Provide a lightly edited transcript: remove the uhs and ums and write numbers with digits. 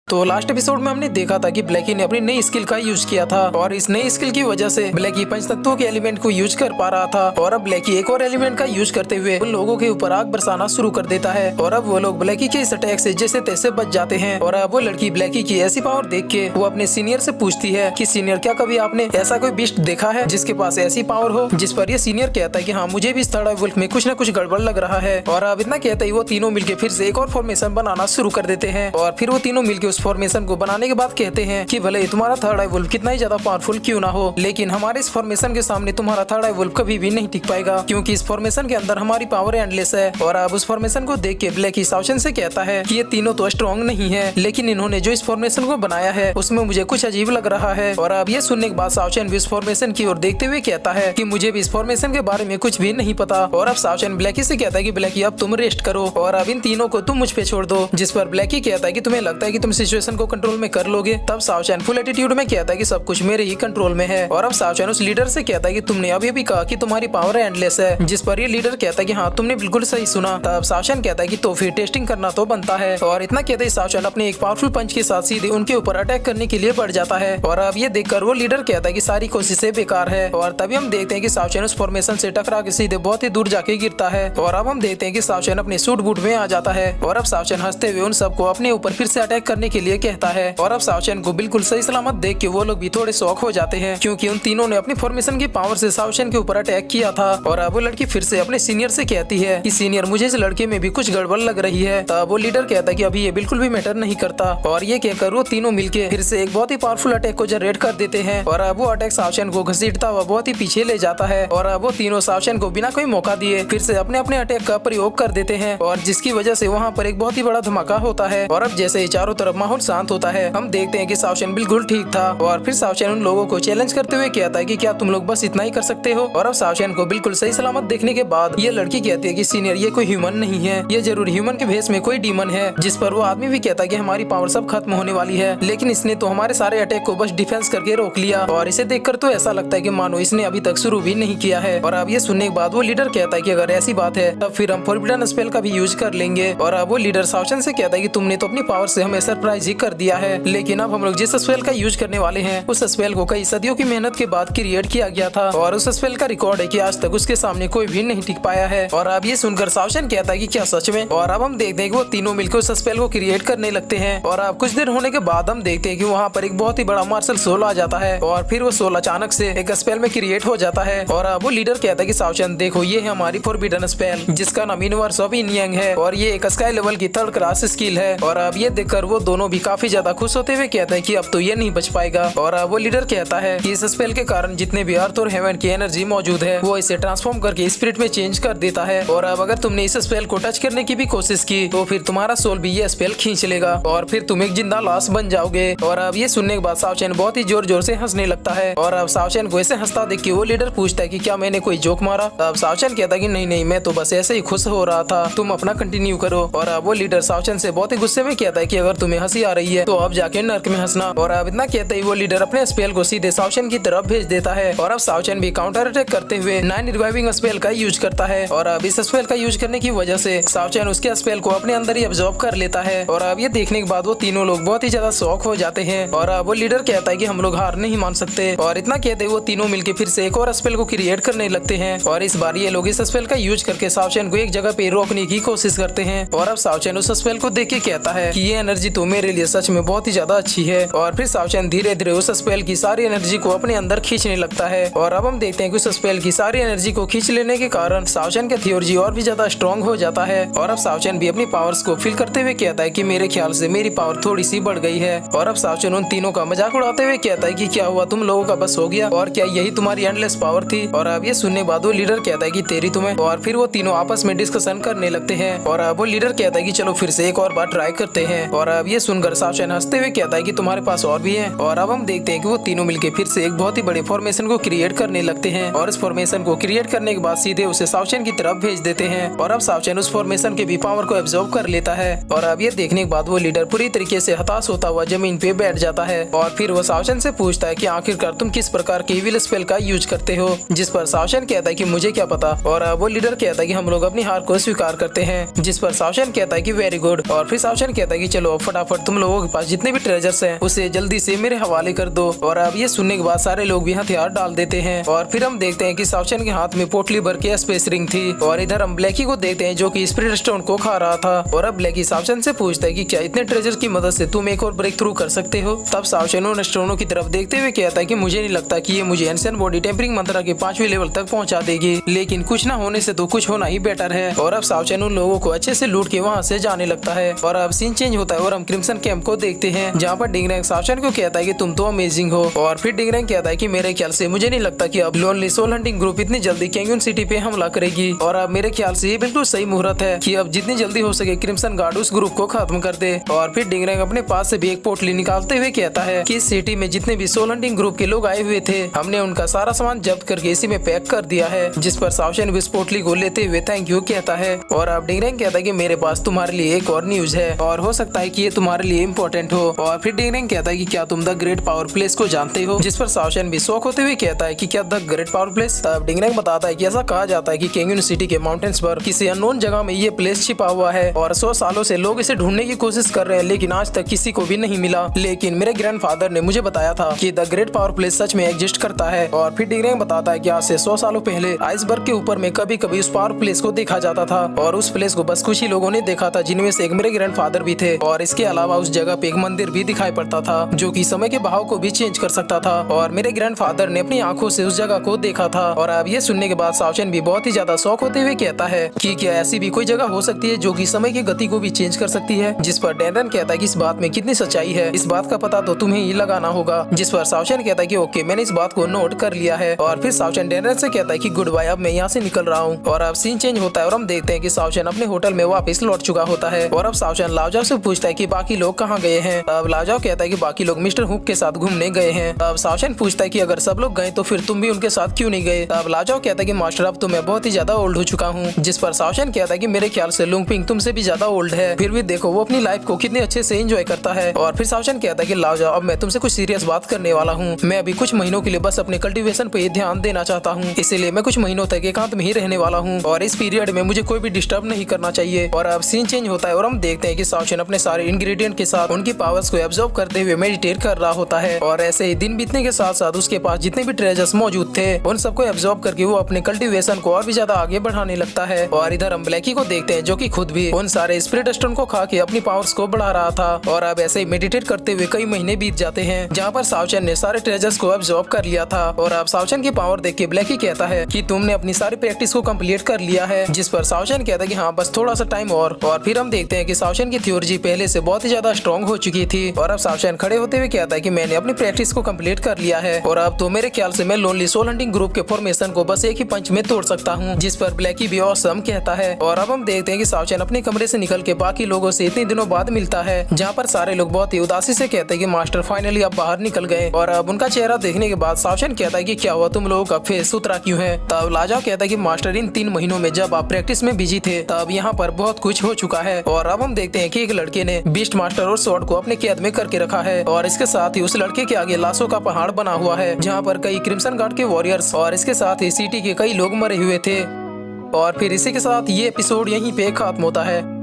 तो last episode में हमने देखा था कि ब्लैकी ने अपनी नई स्किल का यूज किया था और इस नई स्किल की वजह से ब्लैकी पंच तत्वों के एलिमेंट को यूज कर पा रहा था और अब ब्लैकी एक और एलिमेंट का यूज करते हुए उन लोगों के ऊपर आग बरसाना शुरू कर देता है और अब वो लोग ब्लैकी के इस अटैक से जैसे तैसे बच जाते हैं। और अब वो लड़की ब्लैकी की ऐसी पावर देख के वो अपने सीनियर से पूछती है कि सीनियर क्या कभी आपने ऐसा कोई बीस्ट देखा है जिसके पास ऐसी पावर हो। जिस पर ये सीनियर कहता है कि हाँ मुझे भी इस थर्ड वुल्फ में कुछ न कुछ गड़बड़ लग रहा है। और अब इतना कहते ही वो तीनों मिलकर फिर से एक और फॉर्मेशन बनाना शुरू कर देते हैं और फिर वो तीनों मिलकर उस फॉर्मेशन को बनाने के बाद कहते हैं कि भले तुम्हारा थर्ड आई वुल्फ कितना ही ज्यादा पावरफुल क्यों ना हो, लेकिन हमारे इस फॉर्मेशन के सामने तुम्हारा थर्ड आई वुल्फ कभी भी नहीं टिक पाएगा क्योंकि इस फॉर्मेशन के अंदर हमारी पावर एंडलेस है। और अब उस फॉर्मेशन को देख के ब्लैकी साउशन से कहता है कि ये तीनों तो स्ट्रॉन्ग नहीं है, लेकिन इन्होंने जो इस फॉर्मेशन को बनाया है उसमें मुझे कुछ अजीब लग रहा है। और अब ये सुनने के बाद साउशन भी इस फॉर्मेशन की ओर देखते हुए कहता है कि मुझे भी इस फॉर्मेशन के बारे में कुछ भी नहीं पता। और अब साउशन ब्लैकी से कहता है कि ब्लैकी अब तुम रेस्ट करो और अब इन तीनों को तुम मुझ पे छोड़ दो। जिस पर ब्लैकी कहता है कि तुम्हें लगता है कि तुम सिचुएशन को कंट्रोल में कर लोगे। तब साउशन फुल एटीट्यूड में कहता है कि सब कुछ मेरे ही कंट्रोल में है। और अब साउशन उस लीडर से कहता है कि तुमने अभी भी कहा कि तुम्हारी पावर एंडलेस है। जिस पर ये लीडर कहता है कि हाँ तुमने बिल्कुल सही सुना। तब साउशन कहता है कि तो फिर टेस्टिंग करना तो बनता है। और इतना कहते ही साउशन अपने एक पावरफुल पंच के साथ सीधे उनके ऊपर अटैक करने के लिए बढ़ जाता है। और अब ये देखकर वो लीडर कहता है कि सारी कोशिशें बेकार है। और तभी हम देखते हैं कि साउशन उस फॉर्मेशन से टकरा के सीधे बहुत ही दूर जाके गिरता है। और अब हम देखते हैं कि साउशन अपने सूट बूट में आ जाता है। और अब साउशन हंसते हुए उन सबको अपने ऊपर फिर से अटैक करने के लिए कहता है। और अब साउशन को बिल्कुल सही सलामत देख के वो लोग भी थोड़े शॉक हो जाते हैं क्योंकि उन तीनों ने अपनी फॉर्मेशन की पावर से साउशन के ऊपर अटैक किया था। और अब वो लड़की फिर से अपने सीनियर से कहती है कि सीनियर मुझे इस लड़के में भी कुछ गड़बड़ लग रही है। तब वो लीडर कहता है कि अभी ये बिल्कुल भी मैटर नहीं करता। और ये कहकर वो तीनों मिलके फिर से एक बहुत ही पावरफुल अटैक को जनरेट कर देते हैं। और अब वो अटैक साउशन को घसीटता हुआ बहुत ही पीछे ले जाता है। और अब वो तीनों साउशन को बिना कोई मौका दिए फिर से अपने अपने अटैक का प्रयोग कर देते हैं और जिसकी वजह से वहाँ पर एक बहुत ही बड़ा धमाका होता है। और अब जैसे ही चारों तरफ माहौल शांत होता है हम देखते हैं कि साउशन बिल्कुल ठीक था। और फिर साउशन उन लोगों को चैलेंज करते हुए कहता है कि क्या तुम लोग बस इतना ही कर सकते हो। और अब साउशन को बिल्कुल सही सलामत देखने के बाद ये लड़की कहती है कि सीनियर ये कोई ह्यूमन नहीं है, ये जरूर ह्यूमन के भेष में कोई डीमन है। जिस पर वो आदमी भी कहता है कि हमारी पावर सब खत्म होने वाली है, लेकिन इसने तो हमारे सारे अटैक को बस डिफेंस करके रोक लिया। और इसे देखकर तो ऐसा लगता है कि मानो इसने अभी तक शुरू भी नहीं किया है। और अब ये सुनने के बाद वो लीडर कहता है कि अगर ऐसी बात है तब फिर हम फॉरबिडन स्पेल का भी यूज कर लेंगे। और अब वो लीडर साउशन से कहता है कि तुमने तो अपनी पावर से हमें सरप्राइज ही कर दिया है, लेकिन अब हम लोग जिस स्पेल का यूज करने वाले हैं उस स्पेल को कई सदियों की मेहनत के बाद क्रिएट किया गया था और उस स्पेल का रिकॉर्ड है कि आज तक उसके सामने कोई भी नहीं टिक पाया है। और अब ये सुनकर साउशन कहता है कि क्या सच में। और अब हम देखते हैं कि वो तीनों मिलकर उस स्पेल को क्रिएट करने लगते हैं। और अब कुछ देर होने के बाद हम देखते हैं कि वहाँ पर एक बहुत ही बड़ा मार्शल सोल आ जाता है और फिर वो सोल अचानक से एक स्पेल में क्रिएट हो जाता है। और अब वो लीडर कहता है कि साउशन देखो ये है हमारी फॉरबिडन स्पेल जिसका नाम यूनिवर्स ऑफ इनयंग है और ये एक स्काई लेवल की थर्ड क्लास स्किल है। और अब ये देखकर वो दोनों भी काफी ज्यादा खुश होते हुए कहते हैं कि अब तो ये नहीं बच पाएगा। और अब वो लीडर कहता है कि इस स्पेल के कारण जितने भी अर्थ और हेवन की एनर्जी मौजूद है वो इसे ट्रांसफॉर्म करके स्पिरिट में चेंज कर देता है। और अब अगर तुमने इस स्पेल को टच करने की भी कोशिश की तो फिर तुम्हारा सोल भी ये स्पेल खींच लेगा और फिर तुम एक जिंदा लाश बन जाओगे। और अब ये सुनने के बाद साउशन बहुत ही जोर जोर से हंसने लगता है। और अब साउशन को ऐसे हंसता देख के वो लीडर पूछता है कि क्या मैंने कोई जोक मारा। अब साउशन कहता है कि नहीं नहीं मैं तो बस ऐसे ही खुश हो रहा था, तुम अपना कंटिन्यू करो। और अब वो लीडर साउशन से बहुत ही गुस्से में कहता है कि अगर तुम्हें हंसी आ रही है तो अब जाके नर्क में हंसना। और अब इतना कहते ही वो लीडर अपने स्पेल को सीधे साउशन की तरफ भेज देता है। और अब साउशन भी काउंटर अटैक करते हुए 9 रिवाइविंग स्पेल का यूज करता है। और अब इस स्पेल का यूज करने की वजह से साउशन उसके स्पेल को अपने अंदर ही अब्सॉर्ब कर लेता है। और अब ये देखने के बाद वो तीनों लोग बहुत ही ज्यादा शॉक हो जाते हैं। और अब वो लीडर कहता है कि हम लोग हार नहीं मान सकते। और इतना कहते वो तीनों मिलकर फिर से एक और स्पेल को क्रिएट करने लगते हैं। और इस बार ये लोग इस स्पेल का यूज करके साउशन को एक जगह पे रोकने की कोशिश करते हैं। और अब साउशन उस स्पेल को देख के कहता है कि ये एनर्जी तो मेरे लिए सच में बहुत ही ज्यादा अच्छी है। और फिर साउशन धीरे धीरे उस स्पेल की सारी एनर्जी को अपने अंदर खींचने लगता है। और अब हम देखते हैं कि उस स्पेल की सारी एनर्जी को खींच लेने के कारण साउशन का थियोलॉजी और भी ज्यादा स्ट्रॉन्ग हो जाता है। और अब साउशन भी अपनी पावर्स को फील करते हुए कहता है कि मेरे ख्याल से मेरी पावर थोड़ी सी बढ़ गई है। और अब साउशन उन तीनों का मजाक उड़ाते हुए कहता है कि क्या हुआ तुम लोगों का बस हो गया और क्या यही तुम्हारी एंडलेस पावर थी। और अब ये सुनने बाद वो लीडर कहता है कि तेरी तुम्हें। और फिर वो तीनों आपस में डिस्कशन करने लगते हैं। और अब वो लीडर कहता है कि चलो फिर से एक और बार ट्राई करते हैं। और अब ये सुनकर साउशन हंसते हुए कहता है कि तुम्हारे पास और भी है। और अब हम देखते हैं कि वो तीनों मिलकर फिर से एक बहुत ही बड़े फॉर्मेशन को क्रिएट करने लगते हैं। और इस फॉर्मेशन को क्रिएट करने के बाद सीधे उसे साउशन की तरफ भेज देते हैं। और अब साउशन उस फॉर्मेशन के भी पावर को एब्जॉर्ब कर लेता है। और अब ये देखने के बाद वो लीडर पूरी तरीके से हताश होता हुआ जमीन पे बैठ जाता है। और फिर वो साउशन से पूछता है कि आखिरकार तुम किस प्रकार के इविल स्पेल का यूज करते हो। जिस पर साउशन कहता है कि मुझे क्या पता। और वो लीडर कहता है कि हम लोग अपनी हार को स्वीकार करते हैं। जिस पर साउशन कहता है कि वेरी गुड। और फिर साउशन कहता है कि चलो फटाफट और तुम लोगों के पास जितने भी ट्रेजर्स हैं उसे जल्दी से मेरे हवाले कर दो। और अब ये सुनने के बाद सारे लोग भी हथियार डाल देते हैं और फिर हम देखते हैं कि सावचन के हाथ में पोटली भर के स्पेस रिंग थी और इधर हम ब्लैकी को देखते हैं जो कि स्पिरिट स्टोन को खा रहा था। और अब ब्लैकी सावचन से पूछता है कि क्या इतने ट्रेजर की मदद से तुम एक और ब्रेक थ्रू कर सकते हो। तब सावचन उन स्टोनों की तरफ देखते हुए कहता है कि मुझे नहीं लगता कि ये मुझे एंशिएंट बॉडी टेम्परिंग मंत्रा के 5वें लेवल तक पहुंचा देगी, लेकिन कुछ ना होने से तो कुछ होना ही बेटर है। और अब सावचन उन लोगों को अच्छे से लूट के वहाँ से जाने लगता है। और अब सीन चेंज होता है और हम क्रिम्सन कैंप को देखते हैं जहाँ पर डिंगरैंग सावचन को कहता है कि तुम तो अमेजिंग हो। और फिर डिंगरैंग कहता है कि मेरे ख्याल से मुझे नहीं लगता कि अब लोनली सोल हंटिंग ग्रुप इतनी जल्दी कैंगन सिटी पे हमला करेगी। और अब मेरे ख्याल से ये बिल्कुल सही मुहूर्त है कि अब जितनी जल्दी हो सके क्रिम्सन गार्ड उस ग्रुप को खत्म कर दे। और फिर डिंगरैंग अपने पास से भी एक पोटली निकालते हुए कहता है कि इस सिटी में जितने भी सोल हंटिंग ग्रुप के लोग आए हुए थे हमने उनका सारा सामान जब्त करके इसी में पैक कर दिया है। जिस पर सावचन इस पोटली को लेते हुए थैंक यू कहता है। और अब डिंगरैंग कहता है कि मेरे पास तुम्हारे लिए एक और न्यूज है और हो सकता है कि ये तुम्हारे लिए इम्पोर्टेंट हो। और फिर डिंगरैंग कहता है कि क्या तुम द ग्रेट पावर प्लेस को जानते हो। जिस पर सावचन भी शौक होते हुए कहता है कि क्या द ग्रेट पावर प्लेस। तब डिंगरैंग बताता है कि ऐसा कहा जाता है कि कैंगन सिटी के माउंटेन्स पर किसी अननोन जगह में ये प्लेस छिपा हुआ है और 100 सालों से लोग इसे ढूंढने की कोशिश कर रहे हैं, लेकिन आज तक किसी को भी नहीं मिला। लेकिन मेरे ग्रैंडफादर ने मुझे बताया था कि द ग्रेट पावर प्लेस सच में एग्जिस्ट करता है। और फिर डिंगरैंग बताता है कि आज से 100 सालों पहले आइसबर्ग के ऊपर में कभी कभी उस पावर प्लेस को देखा जाता था और उस प्लेस को बस कुछ ही लोगों ने देखा था, जिनमें से एक मेरे ग्रैंडफादर भी थे। और इसके अलावा उस जगह पे एक मंदिर भी दिखाई पड़ता था जो कि समय के बहाव को भी चेंज कर सकता था और मेरे ग्रैंडफादर ने अपनी आंखों से उस जगह को देखा था। और अब ये सुनने के बाद सावचन भी बहुत ही ज्यादा शौक होते हुए कहता है कि क्या ऐसी भी कोई जगह हो सकती है जो कि समय की गति को भी चेंज कर सकती है। जिस पर डैनरन कहता है कि इस बात में कितनी सच्चाई है, इस बात का पता तो तुम्हें ही लगाना होगा। जिस पर सावचन कहता है कि ओके, मैंने इस बात को नोट कर लिया है। और फिर सावचन डैनरन से कहता है कि गुड बाय, अब मैं यहाँ से निकल रहा हूँ। और अब सीन चेंज होता है और हम देखते हैं कि सावचन अपने होटल में वापस लौट चुका होता है। और अब सावचन लाओजाओ से पूछता है कि बाकी लोग कहाँ गए हैं। अब लाओजाओ कहता है कि बाकी लोग मिस्टर हुक के साथ घूमने गए हैं। अब सावचन पूछता है कि अगर सब लोग गए तो फिर तुम भी उनके साथ क्यों नहीं गए। अब लाओजाओ कहता है कि मास्टर, अब तो मैं बहुत ही ज्यादा ओल्ड हो चुका हूँ। जिस पर सावचन कहता है कि मेरे ख्याल से लुंगपिंग तुमसे भी ज्यादा ओल्ड है, फिर भी देखो वो अपनी लाइफ को कितने अच्छे से एंजॉय करता है। और फिर सावचन कहता है कि लाओजाओ, अब मैं तुमसे कुछ सीरियस बात करने वाला हूँ। मैं अभी कुछ महीनों के लिए बस अपने कल्टीवेशन पे ध्यान देना चाहता हूँ, इसीलिए मैं कुछ महीनों तक एकांत में ही रहने वाला हूँ और इस पीरियड में मुझे कोई भी डिस्टर्ब नहीं करना चाहिए। और अब सीन चेंज होता है और हम देखते हैं कि सावचन अपने सारे इंग्रेडिएंट के साथ उनकी पावर्स को एब्जॉर्ब करते हुए मेडिटेट कर रहा होता है। और ऐसे ही दिन बीतने के साथ साथ उसके पास जितने भी ट्रेजर्स मौजूद थे उन सबको एब्जॉर्ब करके वो अपने कल्टीवेशन को और भी ज्यादा आगे बढ़ाने लगता है। और इधर हम ब्लैकी को देखते हैं जो कि खुद भी उन सारे स्पिरिट स्टोन को खा के अपनी पावर्स को बढ़ा रहा था। और अब ऐसे ही मेडिटेट करते हुए कई महीने बीत जाते हैं जहाँ पर सावचन ने सारे ट्रेजर्स को एब्जॉर्ब कर लिया था। और अब सावचन की पावर देख के ब्लैकी कहता है कि तुमने अपनी सारी प्रैक्टिस को कंप्लीट कर लिया है। जिस पर सावचन कहता है कि हाँ, बस थोड़ा सा टाइम और फिर हम देखते हैं कि सावचन की थ्योरी पहले से बहुत ही ज्यादा स्ट्रॉन्ग हो चुकी थी। और अब सावचन खड़े होते हुए कहता है कि मैंने अपनी प्रैक्टिस को कंप्लीट कर लिया है और अब तो मेरे ख्याल से मैं लोनली सोल हंटिंग ग्रुप के फॉर्मेशन को बस एक ही पंच में तोड़ सकता हूँ। जिस पर ब्लैकी भी ऑसम कहता है। और अब हम देखते हैं कि सावचन अपने कमरे से निकल के बाकी लोगों से इतने दिनों बाद मिलता है, जहाँ पर सारे लोग बहुत ही उदासी से कहते हैं कि मास्टर फाइनली अब बाहर निकल गए। और अब उनका चेहरा देखने के बाद सावचन कहता है कि क्या हुआ, तुम लोगों का फेस सुथरा क्यों है। तब लाओजाओ कहता है कि मास्टर, इन 3 महीनों में जब आप प्रैक्टिस में बिजी थे तब यहाँ पर बहुत कुछ हो चुका है। और अब हम देखते हैं कि एक लड़के ने बीस्ट मास्टर और स्वॉर्ड को अपने कैद में करके रखा है और इसके साथ ही उस लड़के के आगे लाशों का पहाड़ बना हुआ है, जहाँ पर कई क्रिम्सन गार्ड के वॉरियर्स और इसके साथ ही सिटी के कई लोग मरे हुए थे। और फिर इसी के साथ ये एपिसोड यहीं पे खत्म होता है।